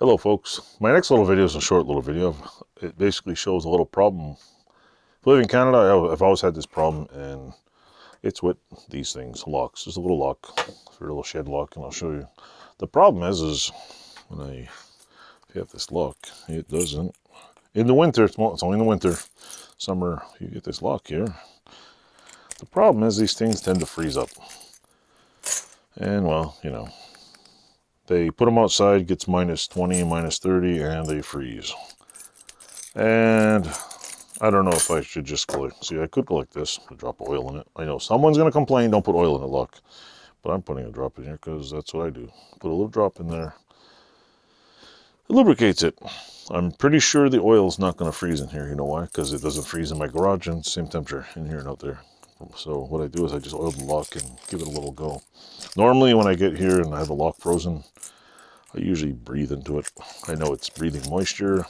Hello folks, my next little video is a short little video. It basically shows a little problem. If I live in Canada, I've always had this problem, and it's with these things, locks. There's a little lock, for a little shed lock, and I'll show you. The problem is when if you have this lock, it doesn't. In the winter, it's only in the winter. Summer, you get this lock here. The problem is these things tend to freeze up. And well, you know, they put them outside, gets -20, -30, and they freeze. And I don't know if I should just go like, see, I could go like this, drop oil in it. I know someone's going to complain, don't put oil in it, look. But I'm putting a drop in here because that's what I do. Put a little drop in there. It lubricates it. I'm pretty sure the oil is not going to freeze in here. You know why? Because it doesn't freeze in my garage and same temperature in here and out there. So what I do is I just oil the lock and give it a little go. Normally when I get here and I have a lock frozen, I usually breathe into it. I know it's breathing moisture.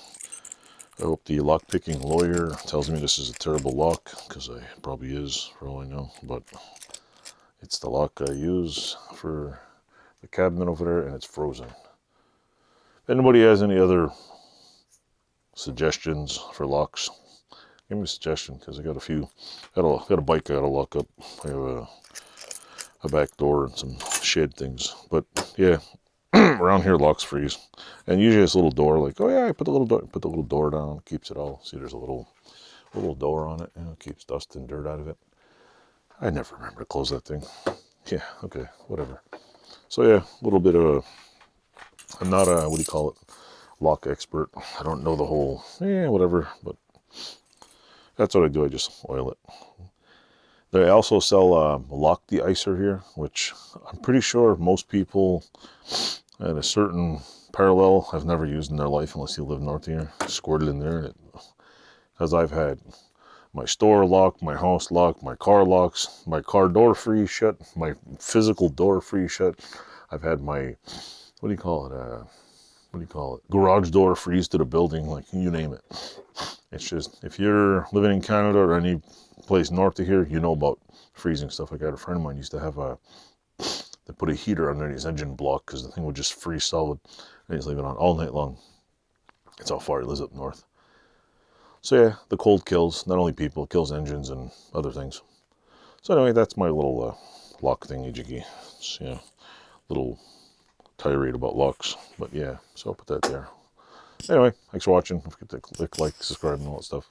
I hope the lock-picking lawyer tells me this is a terrible lock, because it probably is, for all I know. But it's the lock I use for the cabinet over there, and it's frozen. If anybody has any other suggestions for locks, give me a suggestion, because I got a few. Got a bike I got to lock up. I have a back door and some shed things. But yeah, around here locks freeze. And usually it's a little door, like, oh yeah, I put the little door down, keeps it all. See, there's a little door on it, and it keeps dust and dirt out of it. I never remember to close that thing. Yeah, okay, whatever. So yeah, a little bit of I'm not a, what do you call it, lock expert. I don't know the whole, whatever, but that's what I do. I just oil it. They also sell lock de-icer here, which I'm pretty sure most people at a certain parallel have never used in their life unless you live north here. Squirt it in there, because I've had my store lock, my house lock, my car locks, my car door freeze shut, my physical door freeze shut. I've had my, what do you call it, garage door freeze to the building, like you name it. It's just, if you're living in Canada or any place north of here, you know about freezing stuff. I got a friend of mine used to have they put a heater under his engine block because the thing would just freeze solid, and he's leaving it on all night long. That's how far he lives up north. So yeah, the cold kills not only people, it kills engines and other things. So anyway, that's my little lock thingy jiggy. It's, yeah, little tirade about locks, but yeah, so I'll put that there. Anyway, thanks for watching. Don't forget to click like, subscribe, and all that stuff.